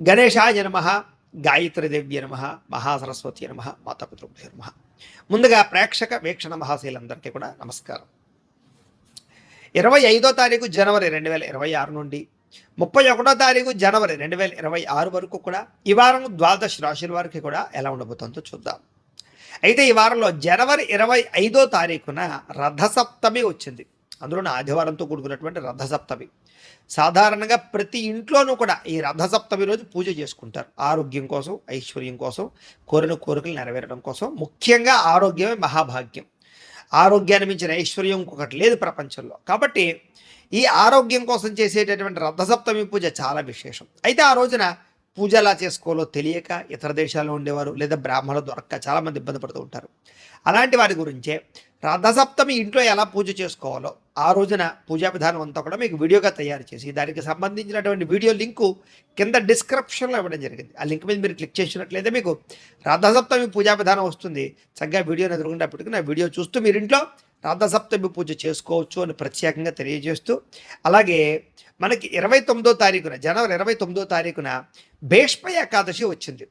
గణేశాయ నమః, గాయత్రీదేవ్య నమః, మహాసరస్వతి నమః, మాతాపితృభ్యో నమః. ముందుగా ప్రేక్షక వీక్షణ మహాశీలందరికీ కూడా నమస్కారం. 25వ తారీఖు జనవరి 2026 నుండి 31వ తారీఖు జనవరి 2026 వరకు కూడా ఈ వారం ద్వాదశ రాశుల వారికి కూడా ఎలా ఉండబోతుందో చూద్దాం. అయితే ఈ వారంలో జనవరి 25వ తారీఖున రథసప్తమి వచ్చింది. అందులోనే ఆదివారంతో కూడుకున్నటువంటి రథసప్తమి. సాధారణంగా ప్రతి ఇంట్లోనూ కూడా ఈ రథసప్తమి రోజు పూజ చేసుకుంటారు. ఆరోగ్యం కోసం, ఐశ్వర్యం కోసం, కోరిన కోరికలు నెరవేరడం కోసం. ముఖ్యంగా ఆరోగ్యమే మహాభాగ్యం. ఆరోగ్యాన్ని మించిన ఐశ్వర్యం ఇంకొకటి లేదు ప్రపంచంలో. కాబట్టి ఈ ఆరోగ్యం కోసం చేసేటటువంటి రథసప్తమి పూజ చాలా విశేషం. అయితే ఆ రోజున పూజ ఎలా చేసుకోవాలో తెలియక ఇతర దేశాల్లో ఉండేవారు లేదా బ్రాహ్మణులు దొరక్క చాలామంది ఇబ్బంది పడుతూ ఉంటారు. అలాంటి వారి గురించే రథసప్తమి ఇంట్లో ఎలా పూజ చేసుకోవాలో ఆ రోజున పూజా విధానం అంతా కూడా మీకు వీడియోగా తయారు చేసి దానికి సంబంధించినటువంటి వీడియో లింకు కింద డిస్క్రిప్షన్లో ఇవ్వడం జరిగింది. ఆ లింక్ మీద మీరు క్లిక్ చేసినట్లయితే మీకు రథసప్తమి పూజా విధానం వస్తుంది. చక్కగా వీడియోని ఎదురుకుండా పెట్టుకుని ఆ వీడియో చూస్తూ మీరు ఇంట్లో రథసప్తమి పూజ చేసుకోవచ్చు అని ప్రత్యేకంగా తెలియజేస్తూ, అలాగే మనకి 29వ తారీఖున జనవరి 29వ తారీఖున భీష్మ ఏకాదశి వచ్చింది.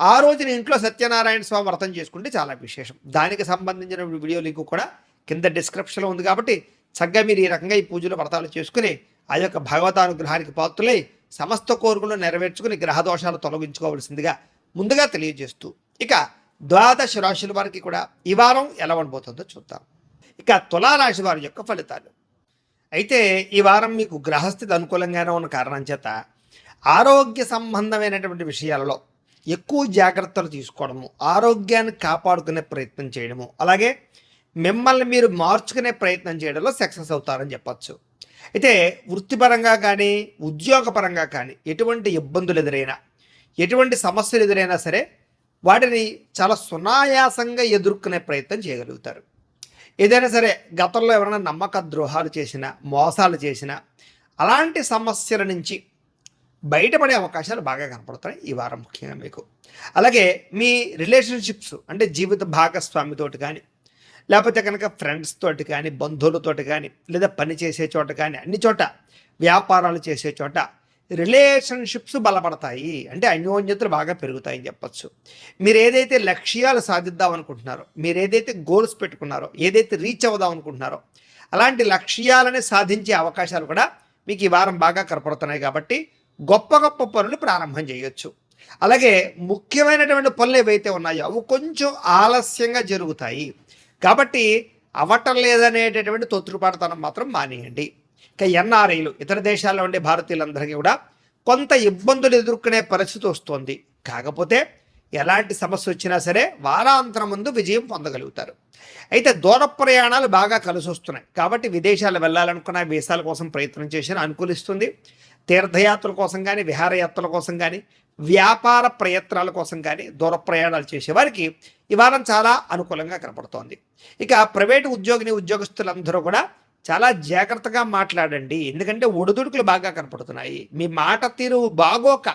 ఆ రోజున ఇంట్లో సత్యనారాయణ స్వామి వ్రతం చేసుకుంటే చాలా విశేషం. దానికి సంబంధించిన వీడియో లింక్ కూడా కింద డిస్క్రిప్షన్లో ఉంది. కాబట్టి చక్కగా మీరు ఈ రకంగా ఈ పూజలు వ్రతాలు చేసుకుని ఆ యొక్క భగవతానుగ్రహానికి పాత్రులై సమస్త కోరికలు నెరవేర్చుకుని గ్రహదోషాలు తొలగించుకోవాల్సిందిగా ముందుగా తెలియజేస్తూ, ఇక ద్వాదశ రాశుల వారికి కూడా ఈ వారం ఎలా ఉండబోతుందో చూద్దాం. ఇక తులారాశి వారి యొక్క ఫలితాలు. అయితే ఈ వారం మీకు గ్రహస్థితి అనుకూలంగానే ఉన్న కారణం చేత ఆరోగ్య సంబంధమైనటువంటి విషయాలలో ఎక్కువ జాగ్రత్తలు తీసుకోవడము, ఆరోగ్యాన్ని కాపాడుకునే ప్రయత్నం చేయడము, అలాగే మిమ్మల్ని మీరు మార్చుకునే ప్రయత్నం చేయడంలో సక్సెస్ అవుతారని చెప్పచ్చు. అయితే వృత్తిపరంగా కానీ ఉద్యోగపరంగా కానీ ఎటువంటి ఇబ్బందులు ఎదురైనా, ఎటువంటి సమస్యలు ఎదురైనా సరే వాటిని చాలా సునాయాసంగా ఎదుర్కొనే ప్రయత్నం చేయగలుగుతారు. ఏదైనా సరే గతంలో ఎవరైనా నమ్మక ద్రోహాలు చేసినా, మోసాలు చేసినా అలాంటి సమస్యల నుంచి బయటపడే అవకాశాలు బాగా కనపడతాయి ఈ వారం ముఖ్యంగా మీకు. అలాగే మీ రిలేషన్షిప్స్ అంటే జీవిత భాగస్వామితోటి కానీ, లేకపోతే కనుక ఫ్రెండ్స్ తోటి కానీ, బంధువులతోటి కానీ, లేదా పని చేసే చోట కానీ, అన్ని చోట వ్యాపారాలు చేసే చోట రిలేషన్షిప్స్ బలపడతాయి. అంటే అన్యోన్యతలు బాగా పెరుగుతాయని చెప్పచ్చు. మీరు ఏదైతే లక్ష్యాలు సాధిద్దాం అనుకుంటున్నారో, మీరు ఏదైతే గోల్స్ పెట్టుకున్నారో, ఏదైతే రీచ్ అవుదాం అనుకుంటున్నారో అలాంటి లక్ష్యాలని సాధించే అవకాశాలు కూడా మీకు ఈ వారం బాగా కనపడుతున్నాయి. కాబట్టి గొప్ప గొప్ప పనులు ప్రారంభం చేయొచ్చు. అలాగే ముఖ్యమైనటువంటి పనులు ఏవైతే ఉన్నాయో అవి కొంచెం ఆలస్యంగా జరుగుతాయి. కాబట్టి అవటం లేదనేటటువంటి తొత్తుపాటుతనం మాత్రం మానేయండి. ఇక ఎన్ఆర్ఐలు ఇతర దేశాల్లో ఉండే భారతీయులందరికీ కూడా కొంత ఇబ్బందులు ఎదుర్కొనే పరిస్థితి వస్తుంది. కాకపోతే ఎలాంటి సమస్య వచ్చినా సరే వారాంతరం ముందు విజయం పొందగలుగుతారు. అయితే దూర ప్రయాణాలు బాగా కలిసి వస్తున్నాయి. కాబట్టి విదేశాలు వెళ్ళాలనుకున్న వీసాల కోసం ప్రయత్నం చేసిన అనుకూలిస్తుంది. తీర్థయాత్రల కోసం కానీ, విహారయాత్రల కోసం కానీ, వ్యాపార ప్రయత్నాల కోసం కానీ దూర ప్రయాణాలు చేసేవారికి ఈ వారం చాలా అనుకూలంగా కనపడుతోంది. ఇక ప్రైవేటు ఉద్యోగస్తులందరూ కూడా చాలా జాగ్రత్తగా మాట్లాడండి. ఎందుకంటే ఒడిదుడుకులు బాగా కనపడుతున్నాయి. మీ మాట తీరు బాగోక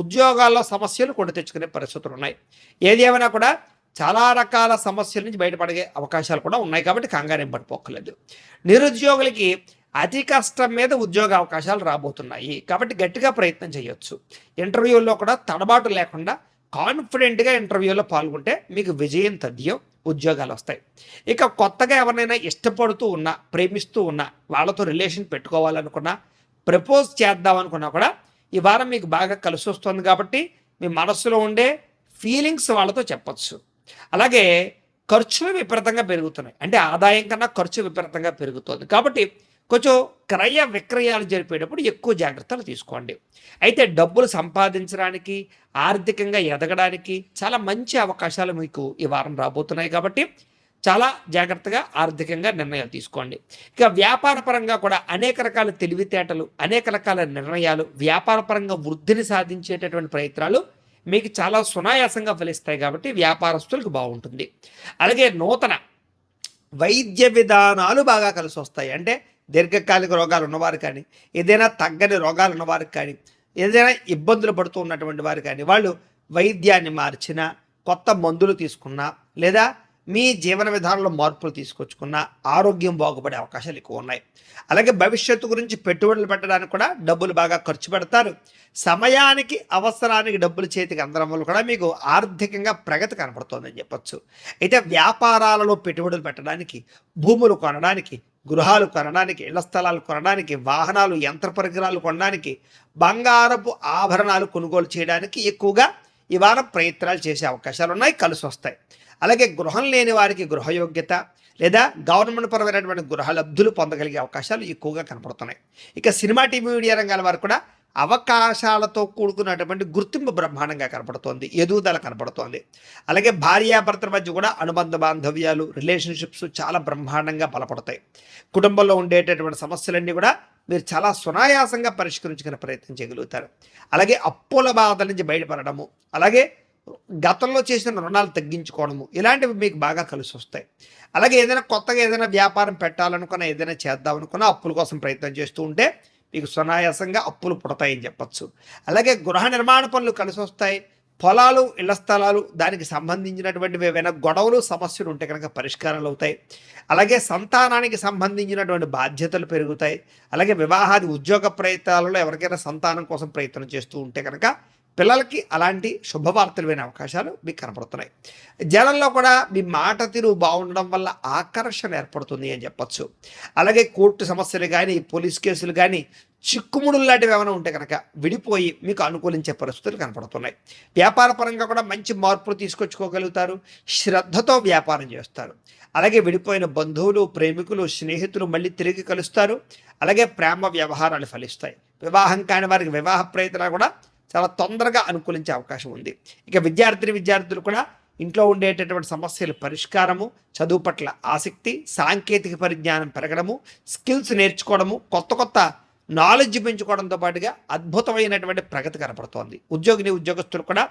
ఉద్యోగాల్లో సమస్యలు కొని తెచ్చుకునే పరిస్థితులు ఉన్నాయి. ఏది ఏమైనా కూడా చాలా రకాల సమస్యల నుంచి బయటపడే అవకాశాలు కూడా ఉన్నాయి. కాబట్టి కంగారేం పడిపోక్కలేదు. నిరుద్యోగులకి అతి కష్టం మీద ఉద్యోగ అవకాశాలు రాబోతున్నాయి. కాబట్టి గట్టిగా ప్రయత్నం చేయొచ్చు. ఇంటర్వ్యూల్లో కూడా తడబాటు లేకుండా కాన్ఫిడెంట్గా ఇంటర్వ్యూలో పాల్గొంటే మీకు విజయం తథ్యం, ఉద్యోగాలు వస్తాయి. ఇక కొత్తగా ఎవరినైనా ఇష్టపడుతూ ఉన్నా, ప్రేమిస్తూ ఉన్నా, వాళ్ళతో రిలేషన్ పెట్టుకోవాలనుకున్నా, ప్రపోజ్ చేద్దామనుకున్నా కూడా ఈ వారం మీకు బాగా కలిసి వస్తుంది. కాబట్టి మీ మనస్సులో ఉండే ఫీలింగ్స్ వాళ్ళతో చెప్పచ్చు. అలాగే ఖర్చులు విపరీతంగా పెరుగుతున్నాయి. అంటే ఆదాయం కన్నా ఖర్చు విపరీతంగా పెరుగుతుంది. కాబట్టి కొంచెం క్రయ విక్రయాలు జరిపేటప్పుడు ఎక్కువ జాగ్రత్తలు తీసుకోండి. అయితే డబ్బులు సంపాదించడానికి, ఆర్థికంగా ఎదగడానికి చాలా మంచి అవకాశాలు మీకు ఈ వారం రాబోతున్నాయి. కాబట్టి చాలా జాగ్రత్తగా ఆర్థికంగా నిర్ణయాలు తీసుకోండి. ఇక వ్యాపారపరంగా కూడా అనేక రకాల తెలివితేటలు, అనేక రకాల నిర్ణయాలు, వ్యాపారపరంగా వృద్ధిని సాధించేటటువంటి ప్రయత్నాలు మీకు చాలా సునాయాసంగా ఫలిస్తాయి. కాబట్టి వ్యాపారస్తులకు బాగుంటుంది. అలాగే నూతన వైద్య విధానాలు బాగా కలిసి వస్తాయి. అంటే దీర్ఘకాలిక రోగాలు ఉన్నవారు కానీ, ఏదైనా తగ్గని రోగాలు ఉన్నవారికి కానీ, ఏదైనా ఇబ్బందులు పడుతూ ఉన్నటువంటి వారు కానీ, వాళ్ళు వైద్యాన్ని మార్చినా, కొత్త మందులు తీసుకున్నా, లేదా మీ జీవన విధానంలో మార్పులు తీసుకొచ్చుకున్న ఆరోగ్యం బాగుపడే అవకాశాలు ఎక్కువ ఉన్నాయి. అలాగే భవిష్యత్తు గురించి పెట్టుబడులు పెట్టడానికి కూడా డబ్బులు బాగా ఖర్చు పెడతారు. సమయానికి అవసరానికి డబ్బులు చేతికి అందడం వల్ల కూడా మీకు ఆర్థికంగా ప్రగతి కనపడుతుందని చెప్పొచ్చు. అయితే వ్యాపారాలలో పెట్టుబడులు పెట్టడానికి, భూములు కొనడానికి, గృహాలు కొనడానికి, ఇళ్ల స్థలాలు కొనడానికి, వాహనాలు, యంత్ర పరికరాలు కొనడానికి, బంగారపు ఆభరణాలు కొనుగోలు చేయడానికి ఎక్కువగా ఈ వారం ప్రయత్నాలు చేసే అవకాశాలు ఉన్నాయి, కలిసి వస్తాయి. అలాగే గృహం లేని వారికి గృహయోగ్యత లేదా గవర్నమెంట్ పరమైనటువంటి గృహ లబ్ధులు పొందగలిగే అవకాశాలు ఎక్కువగా కనపడుతున్నాయి. ఇక సినిమా, టీవీ, మీడియా రంగాల వారు కూడా అవకాశాలతో కూడుకున్నటువంటి గుర్తింపు బ్రహ్మాండంగా కనపడుతోంది, ఎదుగుదల కనపడుతోంది. అలాగే భార్యాభర్తల మధ్య కూడా అనుబంధ బాంధవ్యాలు, రిలేషన్షిప్స్ చాలా బ్రహ్మాండంగా బలపడతాయి. కుటుంబంలో ఉండేటటువంటి సమస్యలన్నీ కూడా మీరు చాలా సునాయాసంగా పరిష్కరించుకునే ప్రయత్నం చేయగలుగుతారు. అలాగే అప్పుల బాధల నుంచి బయటపడడము, అలాగే గతంలో చేసిన రుణాలు తగ్గించుకోవడము, ఇలాంటివి మీకు బాగా కలిసి వస్తాయి. అలాగే ఏదైనా కొత్తగా ఏదైనా వ్యాపారం పెట్టాలనుకున్నా, ఏదైనా చేద్దామనుకున్నా అప్పుల కోసం ప్రయత్నం చేస్తూ ఉంటే మీకు సునాయాసంగా అప్పులు పుడతాయని చెప్పచ్చు. అలాగే గృహ నిర్మాణ పనులు కలిసి వస్తాయి. పొలాలు, ఇళ్ల స్థలాలు, దానికి సంబంధించినటువంటి ఏవైనా గొడవలు, సమస్యలు ఉంటే కనుక పరిష్కారాలు అవుతాయి. అలాగే సంతానానికి సంబంధించినటువంటి బాధ్యతలు పెరుగుతాయి. అలాగే వివాహాది, ఉద్యోగ ప్రయత్నాలలో ఎవరికైనా సంతానం కోసం ప్రయత్నం చేస్తూ ఉంటే కనుక పిల్లలకి అలాంటి శుభవార్తలు వినే అవకాశాలు మీకు కనపడుతున్నాయి. జనంలో కూడా మీ మాట తీరు బాగుండడం వల్ల ఆకర్షణ ఏర్పడుతుంది అని చెప్పచ్చు. అలాగే కోర్టు సమస్యలు కానీ, పోలీస్ కేసులు కానీ, చిక్కుముడులు లాంటివి ఏమైనా ఉంటే కనుక విడిపోయి మీకు అనుకూలించే పరిస్థితులు కనపడుతున్నాయి. వ్యాపార పరంగా కూడా మంచి మార్పులు తీసుకొచ్చుకోగలుగుతారు. శ్రద్ధతో వ్యాపారం చేస్తారు. అలాగే విడిపోయిన బంధువులు, ప్రేమికులు, స్నేహితులు మళ్ళీ తిరిగి కలుస్తారు. అలాగే ప్రేమ వ్యవహారాలు ఫలిస్తాయి. వివాహం కాని వారికి వివాహ ప్రయత్నాలు కూడా చాలా తొందరగా అనుకూలించే అవకాశం ఉంది. ఇక విద్యార్థులు కూడా ఇంట్లో ఉండేటటువంటి సమస్యల పరిష్కారము, చదువు పట్ల ఆసక్తి, సాంకేతిక పరిజ్ఞానం పెరగడము, స్కిల్స్ నేర్చుకోవడము, కొత్త నాలెడ్జ్ పెంచుకోవడంతో పాటుగా అద్భుతమైనటువంటి ప్రగతి కనపడుతోంది. ఉద్యోగస్తులు కూడా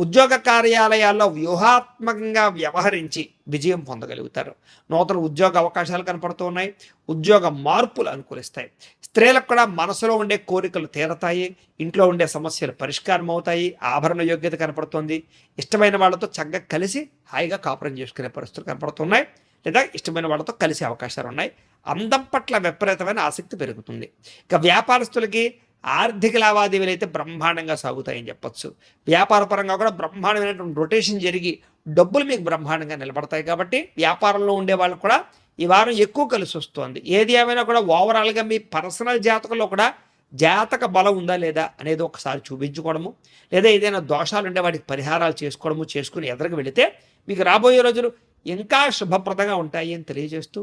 ఉద్యోగ కార్యాలయాల్లో వ్యూహాత్మకంగా వ్యవహరించి విజయం పొందగలుగుతారు. నూతన ఉద్యోగ అవకాశాలు కనపడుతున్నాయి. ఉద్యోగ మార్పులు అనుకూలిస్తాయి. స్త్రీలకు కూడా మనసులో ఉండే కోరికలు తీరతాయి. ఇంట్లో ఉండే సమస్యలు పరిష్కారం అవుతాయి. ఆభరణ యోగ్యత కనపడుతుంది. ఇష్టమైన వాళ్ళతో చక్కగా కలిసి హాయిగా కాపురం చేసుకునే పరిస్థితులు కనపడుతున్నాయి. లేదా ఇష్టమైన వాళ్ళతో కలిసే అవకాశాలు ఉన్నాయి. అందం పట్ల విపరీతమైన ఆసక్తి పెరుగుతుంది. ఇక వ్యాపారస్తులకి ఆర్థిక లావాదేవీలు అయితే బ్రహ్మాండంగా సాగుతాయని చెప్పచ్చు. వ్యాపార పరంగా కూడా బ్రహ్మాండమైనటువంటి రొటేషన్ జరిగి డబ్బులు మీకు బ్రహ్మాండంగా నిలబడతాయి. కాబట్టి వ్యాపారంలో ఉండే వాళ్ళు కూడా ఈ వారం ఎక్కువ కలిసి వస్తుంది. ఏది ఏమైనా కూడా ఓవరాల్గా మీ పర్సనల్ జాతకంలో కూడా జాతక బలం ఉందా లేదా అనేది ఒకసారి చూపించుకోవడము, లేదా ఏదైనా దోషాలు ఉంటే వాటికి పరిహారాలు చేసుకోవడము, చేసుకుని ఎదురుకు వెళితే మీకు రాబోయే రోజులు ఇంకా శుభప్రదంగా ఉంటాయి అని తెలియజేస్తూ,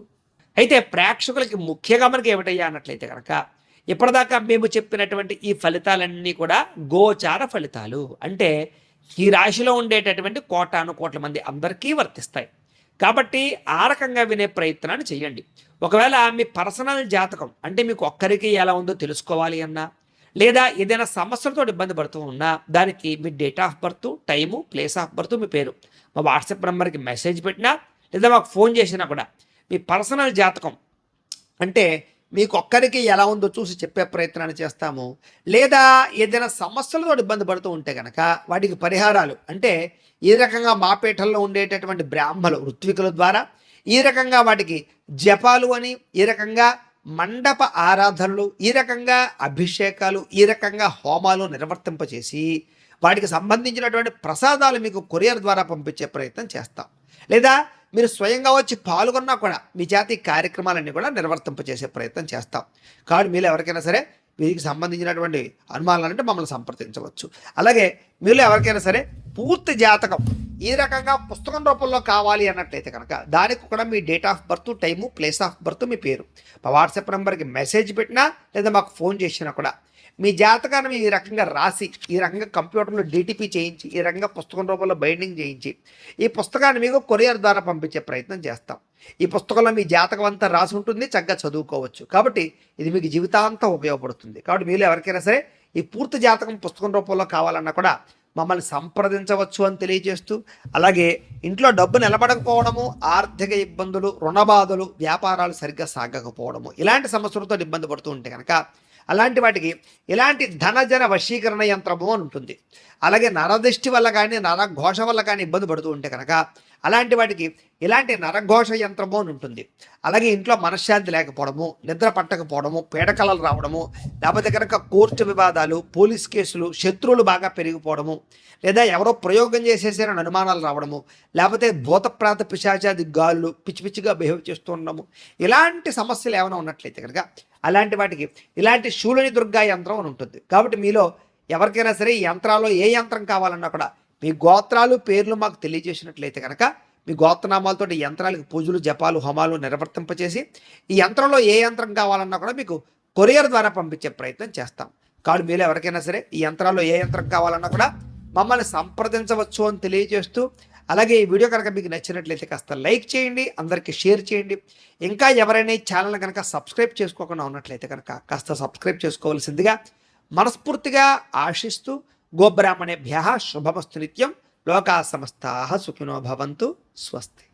అయితే ప్రేక్షకులకి ముఖ్యంగా మనకి ఏమిటయ్యా అన్నట్లయితే కనుక ఇప్పటిదాకా మేము చెప్పినటువంటి ఈ ఫలితాలన్నీ కూడా గోచార ఫలితాలు. అంటే ఈ రాశిలో ఉండేటటువంటి కోటాను కోట్ల మంది అందరికీ వర్తిస్తాయి. కాబట్టి ఆ రకంగా వినే ప్రయత్నాన్ని చేయండి. ఒకవేళ మీ పర్సనల్ జాతకం అంటే మీకు ఒక్కరికి ఎలా ఉందో తెలుసుకోవాలి అన్నా, లేదా ఏదైనా సమస్యలతో ఇబ్బంది పడుతూ ఉన్నా, దానికి మీ date of birth, time, place of birth, మీ పేరు మా వాట్సాప్ నెంబర్కి మెసేజ్ పెట్టినా, లేదా మాకు ఫోన్ చేసినా కూడా మీ పర్సనల్ జాతకం అంటే మీకు ఒక్కరికి ఎలా ఉందో చూసి చెప్పే ప్రయత్నాన్ని చేస్తాము. లేదా ఏదైనా సమస్యలతో ఇబ్బంది పడుతూ ఉంటే కనుక వాటికి పరిహారాలు అంటే ఈ రకంగా మా పీఠంలో ఉండేటటువంటి బ్రాహ్మలు, ఋత్వికుల ద్వారా ఈ రకంగా వాటికి జపాలు అని, ఈ రకంగా మండప ఆరాధనలు, ఈ రకంగా అభిషేకాలు, ఈ రకంగా హోమాలు నిర్వర్తింపచేసి వాటికి సంబంధించినటువంటి ప్రసాదాలు మీకు కొరియర్ ద్వారా పంపించే ప్రయత్నం చేస్తాం. లేదా మీరు స్వయంగా వచ్చి పాల్గొన్నా కూడా మీ జాతి కార్యక్రమాలన్నీ కూడా నిర్వర్తింపచేసే ప్రయత్నం చేస్తాం. కాబట్టి మీరు ఎవరికైనా సరే వీరికి సంబంధించినటువంటి అనుమానాలంటే మమ్మల్ని సంప్రదించవచ్చు. అలాగే మీరు ఎవరికైనా సరే పూర్తి జాతకం ఈ రకంగా పుస్తకం రూపంలో కావాలి అన్నట్లయితే కనుక దానికి కూడా మీ date of birth, time, place of birth, మీ పేరు మా వాట్సాప్ నెంబర్కి మెసేజ్ పెట్టినా, లేదా మాకు ఫోన్ చేసినా కూడా మీ జాతకాన్ని ఈ రకంగా రాసి, ఈ రకంగా కంప్యూటర్లో డిటిపి చేయించి, ఈ రకంగా పుస్తకం రూపంలో బైండింగ్ చేయించి ఈ పుస్తకాన్ని మీకు కొరియర్ ద్వారా పంపించే ప్రయత్నం చేస్తాం. ఈ పుస్తకంలో మీ జాతకం అంతా రాసి ఉంటుంది, చక్కగా చదువుకోవచ్చు. కాబట్టి ఇది మీకు జీవితాంతం ఉపయోగపడుతుంది. కాబట్టి మీరు ఎవరికైనా సరే ఈ పూర్తి జాతకం పుస్తకం రూపంలో కావాలన్నా కూడా మమ్మల్ని సంప్రదించవచ్చు అని తెలియజేస్తూ, అలాగే ఇంట్లో డబ్బు నిలబడకపోవడము, ఆర్థిక ఇబ్బందులు, రుణబాధలు, వ్యాపారాలు సరిగ్గా సాగకపోవడము, ఇలాంటి సమస్యలతో ఇబ్బంది పడుతూ ఉంటే కనుక అలాంటి వాటికి ఇలాంటి ధనజన వశీకరణ యంత్రము అని ఉంటుంది. అలాగే నరదృష్టి వల్ల కానీ, నరఘోష వల్ల కానీ ఇబ్బంది పడుతూ ఉంటే కనుక అలాంటి వాటికి ఇలాంటి నరఘోష యంత్రము అని ఉంటుంది. అలాగే ఇంట్లో మనశ్శాంతి లేకపోవడము, నిద్ర పట్టకపోవడము, పీడకలలు రావడము, లేకపోతే కనుక కోర్టు వివాదాలు, పోలీస్ కేసులు, శత్రువులు బాగా పెరిగిపోవడము, లేదా ఎవరో ప్రయోగం చేసేసారని అనుమానాలు రావడము, లేకపోతే భూతప్రాత పిశాచాది గాళ్ళు పిచ్చి పిచ్చిగా బిహేవ్ చేస్తూ ఉండడము, ఇలాంటి సమస్యలు ఏమైనా ఉన్నట్లయితే కనుక అలాంటి వాటికి ఇలాంటి శూలిని దుర్గా యంత్రం అని ఉంటుంది. కాబట్టి మీలో ఎవరికైనా సరే ఈ యంత్రాల్లో ఏ యంత్రం కావాలన్నా కూడా మీ గోత్రాలు పేర్లు మాకు తెలియజేసినట్లయితే కనుక మీ గోత్రనామాలతో ఈ యంత్రాలకు పూజలు జపాలు హోమాలు నిర్వర్తింపచేసి ఈ యంత్రంలో ఏ యంత్రం కావాలన్నా కూడా మీకు కొరియర్ ద్వారా పంపించే ప్రయత్నం చేస్తాం. కాబట్టి మీరు ఎవరికైనా సరే ఈ యంత్రాల్లో ఏ యంత్రం కావాలన్నా కూడా మమ్మల్ని సంప్రదించవచ్చు అని తెలియజేస్తూ, అలాగే ఈ వీడియో కనుక మీకు నచ్చినట్లయితే కాస్త లైక్ చేయండి, అందరికీ షేర్ చేయండి. ఇంకా ఎవరైనా ఈ ఛానల్ కనుక సబ్స్క్రైబ్ చేసుకోకుండా ఉన్నట్లయితే కనుక కాస్త సబ్స్క్రైబ్ చేసుకోవాల్సిందిగా మనస్ఫూర్తిగా ఆశిస్తూ, గోబ్రాహ్మణేభ్యః శుభమస్తు నిత్యం, లోకా సమస్తాః సుఖినో భవంతు, స్వస్తి.